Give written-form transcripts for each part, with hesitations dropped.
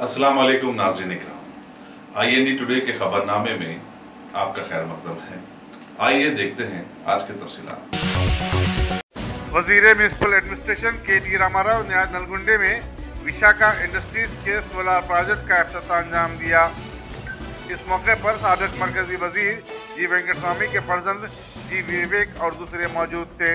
अस्सलाम वालेकुम नाज़रीन इकराम, IND टुडे के खबरनामे में आपका खैर मकदम है। आइए देखते हैं आज के तफसीलात। वज़ीर म्यूनिसिपल एडमिनिस्ट्रेशन KT रामाराव ने आज नलगुंडे में विशाखा इंडस्ट्रीज के सोलर प्रोजेक्ट का इफ्तिताह अंजाम दिया। इस मौके पर साबिक मरकजी वजीर जी वेंकटस्वामी के फर्जंद जी विवेक और दूसरे मौजूद थे।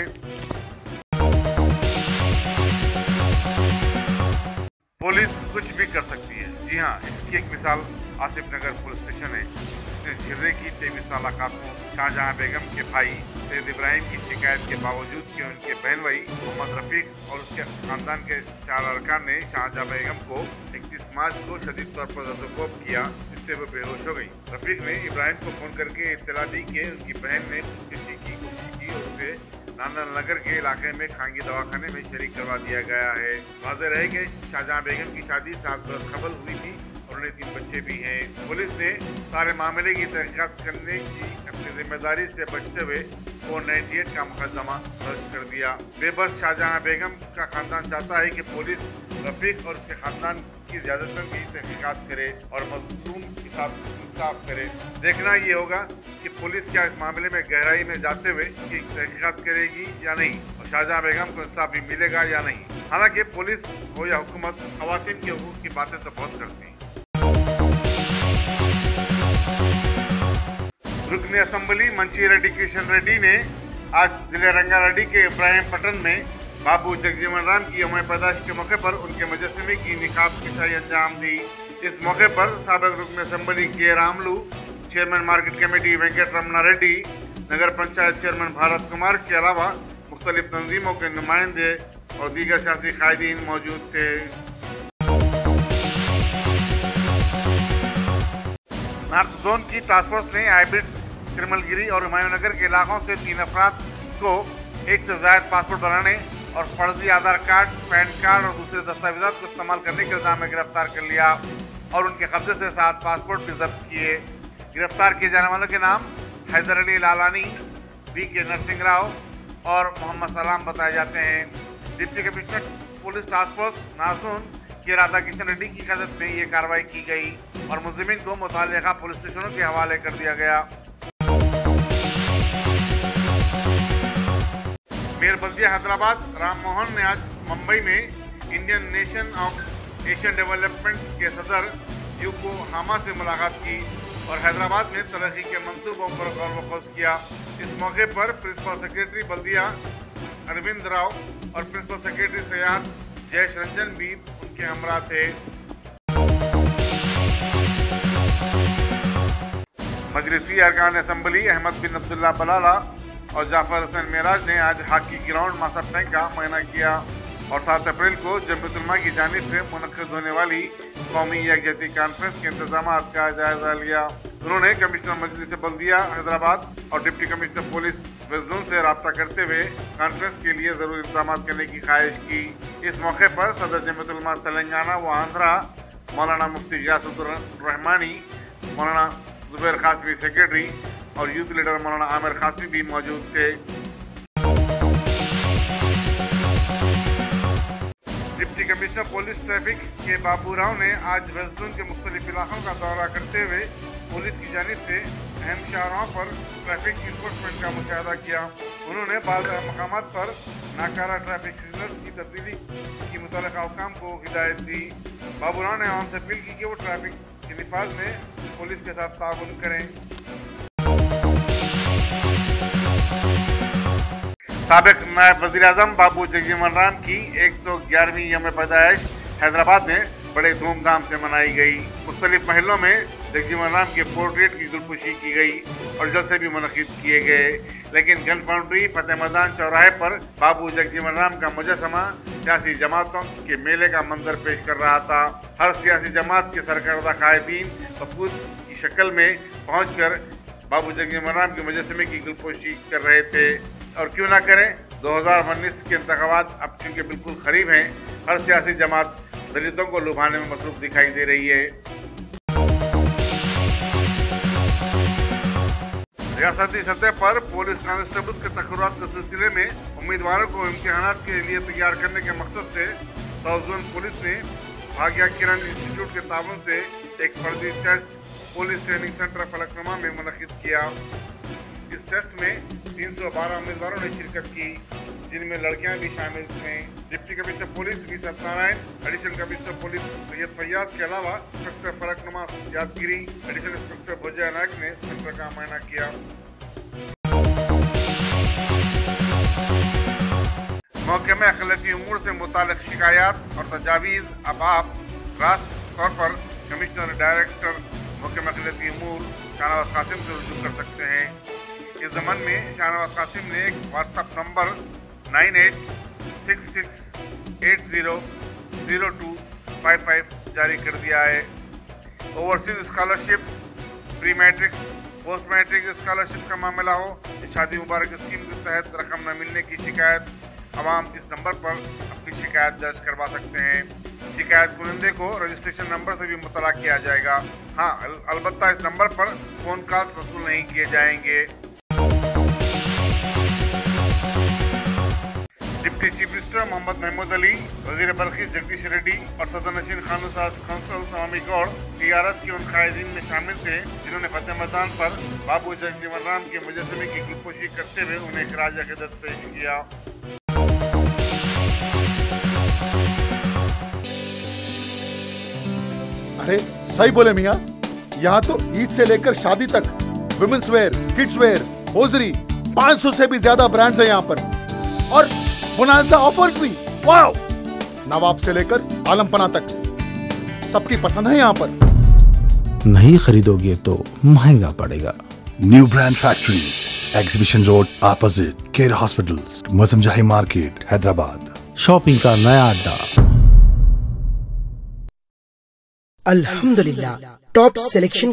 पुलिस कुछ भी कर सकती है। जी हाँ, इसकी एक मिसाल आसिफ नगर पुलिस स्टेशन है, जिसने झिर्रे की 23 साल खातून शाहजहां बेगम के भाई सैयद इब्राहिम की शिकायत के बावजूद कि उनके बहन भाई मोहम्मद रफीक और उसके खानदान के 4 अरकान ने शाहजहां बेगम को 31 मार्च को शदीद तौर पर जदोकोब किया, जिससे वो बेहोश हो गई। रफीक ने इब्राहिम को फोन करके इत्तला दी कि उनकी बहन ने खुदकुशी की कोशिश की और उसे नानल नगर के इलाके में खांगी दवाखाने में शरीक करवा दिया गया है। वाज़ेह रहे कि शाहजहां बेगम की शादी 7 बरस कबल हुई थी और उन्हें 3 बच्चे भी हैं। पुलिस ने सारे मामले की तहकीकात करने की अपनी जिम्मेदारी से बचते हुए 498 का मुकदमा दर्ज कर दिया। बेबस शाहजहां बेगम का खानदान चाहता है कि पुलिस रफीक और उसके खानदान की ज़्यादातर की तहकीकात करे और मज़लूम के साथ इंसाफ करे। देखना ये होगा कि पुलिस क्या इस मामले में गहराई में जाते हुए की तहकीकात करेगी या नहीं और शाहजहां बेगम को इंसाफ भी मिलेगा या नहीं। हालांकि पुलिस हो या हुकूमत खवातीन के हकूक़ की बातें तो बहुत करती हैं। रुकन असम्बली मंची रेड्डी किशन रेड्डी ने आज जिले रंगारेड्डी के इब्राहिम पटन में बाबू जगजीवन राम की यौम पैदाइश के मौके पर उनके मुजस्समे की निकाब कशाई अंजाम दी। इस मौके पर साबिक रुकन असम्बली के Ramulu, chairman market committee Venkat Ramana Reddy, नगर पंचायत चेयरमैन भारत कुमार के अलावा मुख्तलिफ तंजीमों के नुमाइंदे और दीगर सियासी कायदीन मौजूद थे। नॉर्थ जोन की टास्क फोर्स ने आईबिट्स, तिरमलगिरी और हुमायूं नगर के इलाकों से 3 अफराद को 1 से ज़ायद पासपोर्ट बनाने और फर्जी आधार कार्ड, पैन कार्ड और दूसरे दस्तावेजात को इस्तेमाल करने के इल्जाम में गिरफ्तार कर लिया और उनके कब्जे से 7 पासपोर्ट भी जब्त किए। गिरफ्तार किए जाने वालों के नाम हैदर अली लालानी, BK नरसिंह राव और मोहम्मद सलाम बताए जाते हैं। Deputy commissioner police task force नासून के राधा किशन रेड्डी की क़यादत में ये कार्रवाई की गई और मुलजिमीन को मुताल्लिका पुलिस स्टेशनों के हवाले कर दिया गया। मेयर बल्दिया हैदराबाद राम मोहन ने आज मुंबई में Indian nation of Asian development के सदर योकोहामा से मुलाकात की और हैदराबाद में तरक्की के मंसूबों पर गौर वक़ौस किया। इस मौके पर प्रिंसिपल सेक्रेटरी बल्दिया अरविंद राव और प्रिंसिपल सेक्रेटरी सयाद जयेश रंजन भी उनके हमरा थे। मजलिसी अरकान असम्बली अहमद बिन अब्दुल्ला बलाला और जाफर हुसैन मेराज ने आज हॉकी ग्राउंड मास्टर टैंक का मुआयना किया और 7 अप्रैल को जमयतुल उलमा की जानिब से मुनक्किद होने वाली कौमी यकजहती कॉन्फ्रेंस के इंतजामात का जायजा लिया। उन्होंने कमिश्नर मजलिस बल्दिया हैदराबाद और deputy commissioner police west zone से रब्ता करते हुए कॉन्फ्रेंस के लिए जरूरी इंतजाम करने की ख्वाहिश की। इस मौके पर सदर जमयतुल उलमा तेलंगाना व आंध्रा मौलाना मुफ्ती गियासुद्दीन रहमानी, मौलाना जुबैर खासमी सेक्रेटरी और यूथ लीडर मौलाना आमिर खासमी भी मौजूद थे। डिप्टी कमिश्नर पुलिस ट्रैफिक के बाबू राव ने आज वेस्ट जोन के मुख्तलिफ इलाकों का दौरा करते हुए पुलिस की जानिब से अहम शाहराहों पर ट्रैफिक इन्फोर्समेंट का मुशाहिदा किया। उन्होंने बाज़ मकामात पर नाकारा ट्रैफिक सिग्नल्स की तब्दीली की मुतल्लिका हुकाम को हिदायत दी। बाबू राव ने आवाम से अपील की कि वो ट्रैफिक के निफाज में पुलिस के साथ ताउन करें। साबिक नायब वज़ीर आज़म बाबू जगजीवन राम की 111वीं यौम पैदाइश हैदराबाद में बड़े धूमधाम से मनाई गई। मुख्तलिफ महलों में जगजीवन राम के पोर्ट्रेट की गुलपुशी की गई और जलसे भी मुनक़िद किए गए, लेकिन गन फाउंड्री फतेह मैदान चौराहे पर बाबू जगजीवन राम का मुजस्समा सियासी जमातों के मेले का मंजर पेश कर रहा था। हर सियासी जमात के सरकर्दा कायदीन वफूद की शक्ल में पहुँचकर बाबू जगजीवन राम के मुजस्समे की गुलपोशी कर रहे थे। और क्यों ना करें, 2019 के इंतखाबात अब चूंकि बिल्कुल करीब हैं, हर सियासी जमात दलितों को लुभाने में मसरूफ दिखाई दे रही है। रियासती सतह पर पुलिस कांस्टेबल्स के तकर्रुरात के सिलसिले में उम्मीदवारों को इम्तिहानात के लिए तैयार करने के मकसद से साउथ जोन पुलिस ने भाग्या किरण इंस्टीट्यूट के ताबन से एक फर्जी test police training center Falaknuma में मुनक्किद किया। इस टेस्ट में 312 उम्मीदवारों ने शिरकत की, जिनमें लड़कियां भी शामिल थे। Deputy commissioner police V Satyanarayana, additional commissioner police Syed Fayaz के अलावा inspector Falaknuma Yadagiri, additional inspector Bhujaya Naik ने सेंटर का मुआयना किया। मौके में अखिलती उमूर से मुतालिक शिकायत और तजावीज़ अब आप रास्त तौर पर कमिश्नर डायरेक्टर मौके में अखिलती उमूर शाहनवाज कासिम से रुजू कर सकते हैं। इस ज़मन में शाहनवाज कासिम ने एक व्हाट्सएप नंबर 9866800255 जारी कर दिया है। Overseas scholarship, pre matric, post matric scholarship का मामला हो, शादी मुबारक स्कीम के तहत रकम न मिलने की शिकायत, आवाम इस नंबर पर अपनी शिकायत दर्ज करवा सकते हैं। शिकायत कुनिंदे को रजिस्ट्रेशन नंबर से भी मुतला किया जाएगा। हाँ, अलबत्ता इस नंबर पर फोन कॉल्स वसूल नहीं किए जाएंगे। Deputy chief minister Mohammed Mahmood Ali, वजीर बल्खीस जगदीश रेड्डी और सदर नशीन खानूसाज कौंसल स्वामी गौड़ ज़ियारत के उन कायदीन में शामिल थे जिन्होंने फतेह मैदान पर बाबू जगजीवन राम के मुजस्समे की गुलपोशी करते हुए उन्हें खराज अकीदत पेश किया। अरे सही बोले मियाँ, यहाँ तो ईद से लेकर शादी तक women's wear, kids wear, hosiery 500 से भी ज्यादा ब्रांड्स हैं यहाँ पर, और बोनांजा ऑफर्स भी। वाव! नवाब से लेकर आलमपना तक सबकी पसंद है यहाँ पर। नहीं खरीदोगे तो महंगा पड़ेगा। New brand factory, exhibition road opposite care hospital, मौसम जाही मार्केट, हैदराबाद। शॉपिंग का नया अड्डा। अल्हम्दुलिल्लाह, top selection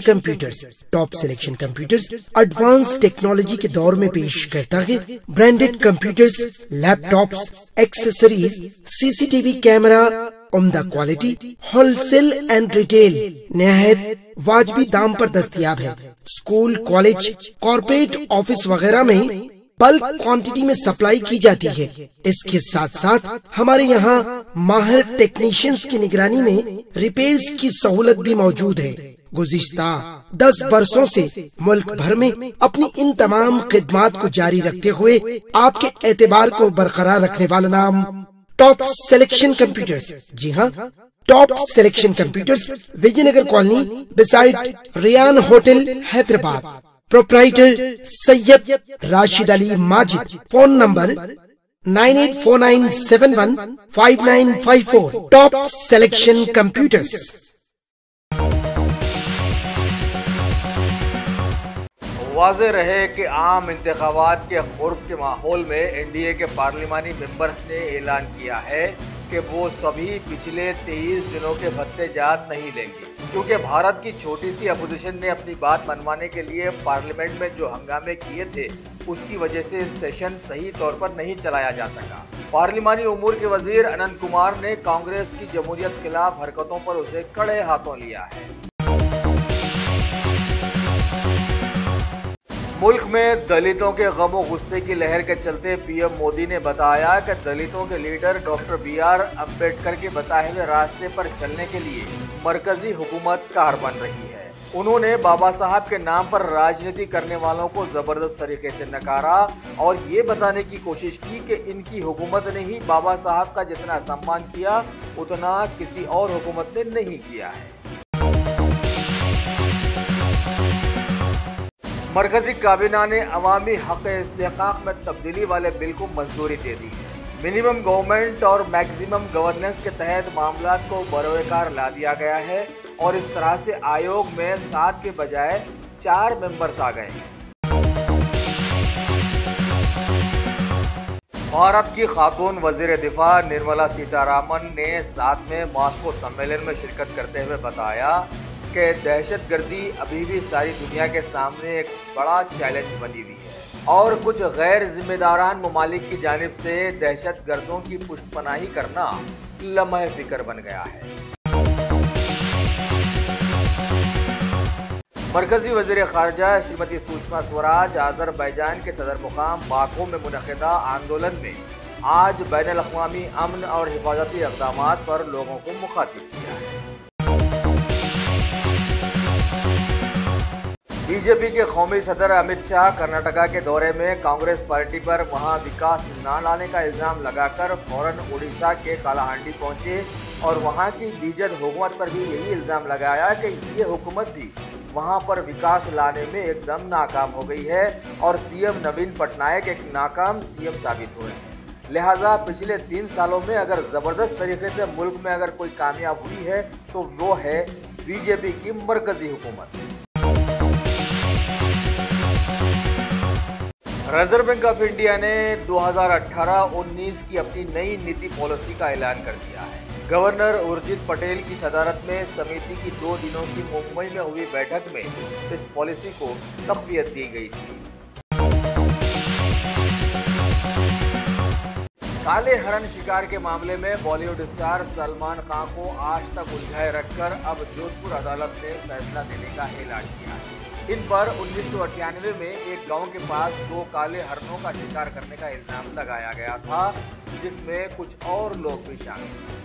computers advance technology के दौर में पेश करता है branded computers, laptops, accessories, CCTV camera, उम्दा क्वालिटी, होलसेल एंड रिटेल निहायत वाजबी दाम पर दस्तयाब है। स्कूल, कॉलेज, कॉर्पोरेट ऑफिस वगैरह में बल्क क्वांटिटी में सप्लाई की जाती है। इसके साथ साथ हमारे यहाँ माहिर टेक्नीशियंस की निगरानी में रिपेयर्स की सहूलत भी मौजूद है। गुज़िश्ता 10 बरसों से मुल्क भर में अपनी इन तमाम खिदमात को जारी रखते हुए आपके एतबार को बरकरार रखने वाला नाम टॉप सिलेक्शन कंप्यूटर्स। जी हाँ, top selection computers, Vijayanagar colony beside Riyan hotel, Hyderabad. Proprietor Syed Rashid Ali Majid. Phone number 9849715954। Top selection computers. वाज़ेह रहे कि आम इंतखाबात के खुर्ब के माहौल में एनडीए के पार्लिमानी मेंबर्स ने ऐलान किया है कि वो सभी पिछले 23 दिनों के भत्ते जात नहीं लेंगे, क्योंकि भारत की छोटी सी अपोजिशन ने अपनी बात मनवाने के लिए पार्लियामेंट में जो हंगामे किए थे उसकी वजह से सेशन सही तौर पर नहीं चलाया जा सका। पार्लिमानी उमूर के वजीर अनंत कुमार ने कांग्रेस की जमहूरियत खिलाफ हरकतों पर उसे कड़े हाथों लिया है। मुल्क में दलितों के गम और गुस्से की लहर के चलते पीएम मोदी ने बताया कि दलितों के लीडर डॉक्टर BR अम्बेडकर के बताए हुए रास्ते पर चलने के लिए मरकजी हुकूमत कार बन रही है। उन्होंने बाबा साहब के नाम पर राजनीति करने वालों को जबरदस्त तरीके से नकारा और ये बताने की कोशिश की कि इनकी हुकूमत ने ही बाबा साहब का जितना सम्मान किया उतना किसी और हुकूमत ने नहीं किया है। मरकजी काबीना ने अवामी हक इस्तेहकाक में तब्दीली वाले बिल को मंजूरी दे दी है। मिनिमम गवर्नमेंट और मैक्सिमम गवर्नेंस के तहत मामलात को बरोकार ला दिया गया है और इस तरह से आयोग में 7 के बजाय 4 मेंबर्स आ गए हैं। भारत की खातून वजीर दिफा निर्मला सीतारामन ने 7वें मॉस्को सम्मेलन में शिरकत करते हुए बताया कि दहशतगर्दी अभी भी सारी दुनिया के सामने एक बड़ा चैलेंज बनी हुई है और कुछ गैर जिम्मेदारान ममालिक की जानिब से दहशतगर्दों की पुष्टपनाही करना लम्हे फिक्र बन गया है। मरकजी वज़ीर ख़ारजा श्रीमती सुषमा स्वराज अज़रबैजान के सदर मुकाम बाकू में मुनक़िदा आंदोलन में आज बैनुल अक़वामी अमन और हिफाजती इक़दामात पर लोगों को मुखातिब किया है। बीजेपी के कौमी सदर अमित शाह कर्नाटका के दौरे में कांग्रेस पार्टी पर वहां विकास न लाने का इल्जाम लगाकर फौरन उड़ीसा के कालाहांडी पहुंचे और वहां की बीजेपी हुकूमत पर भी यही इल्जाम लगाया कि ये हुकूमत भी वहां पर विकास लाने में एकदम नाकाम हो गई है और सीएम नवीन पटनायक एक नाकाम सीएम साबित हुए हैं। लिहाजा पिछले 3 सालों में अगर जबरदस्त तरीके से मुल्क में अगर कोई कामयाब हुई है तो वो है बीजेपी की मरकजी हुकूमत। रिजर्व बैंक ऑफ इंडिया ने 2018-19 की अपनी नई नीति पॉलिसी का ऐलान कर दिया है। गवर्नर उर्जित पटेल की सदारत में समिति की 2 दिनों की मुंबई में हुई बैठक में इस पॉलिसी को तक़वियत दी गई थी। काले हरण शिकार के मामले में बॉलीवुड स्टार सलमान खान को आज तक उलझाए रखकर अब जोधपुर अदालत ने फैसला देने का ऐलान किया है। इन पर 1998 में एक गांव के पास 2 काले हरणों का शिकार करने का इल्जाम लगाया गया था, जिसमें कुछ और लोग भी शामिल थे।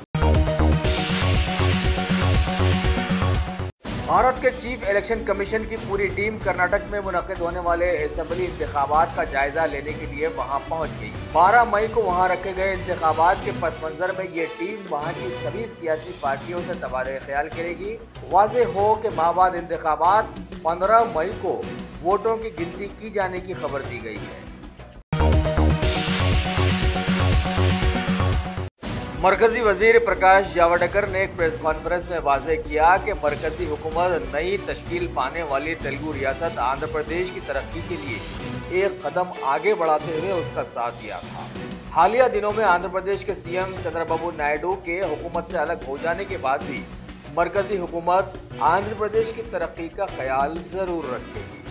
भारत के चीफ इलेक्शन कमीशन की पूरी टीम कर्नाटक में मुनक्किद होने वाले असेंबली इंतखाबात का जायजा लेने के लिए वहां पहुंच गई। 12 मई को वहां रखे गए इंतखाबात के पस मंजर में ये टीम वहां की सभी सियासी पार्टियों से तबादला ख्याल करेगी। वाज़ेह हो कि माबाद इंतखाबात 15 मई को वोटों की गिनती की जाने की खबर दी गई है। मरकजी वजीर प्रकाश जावड़ेकर ने एक प्रेस कॉन्फ्रेंस में वाज़ेह किया कि मरकजी हुकूमत नई तश्कील पाने वाली तेलुगु रियासत आंध्र प्रदेश की तरक्की के लिए एक कदम आगे बढ़ाते हुए उसका साथ दिया था। हालिया दिनों में आंध्र प्रदेश के सीएम चंद्रबाबू नायडू के हुकूमत से अलग हो जाने के बाद भी मरकजी हुकूमत आंध्र प्रदेश की तरक्की का ख्याल जरूर रखेगी।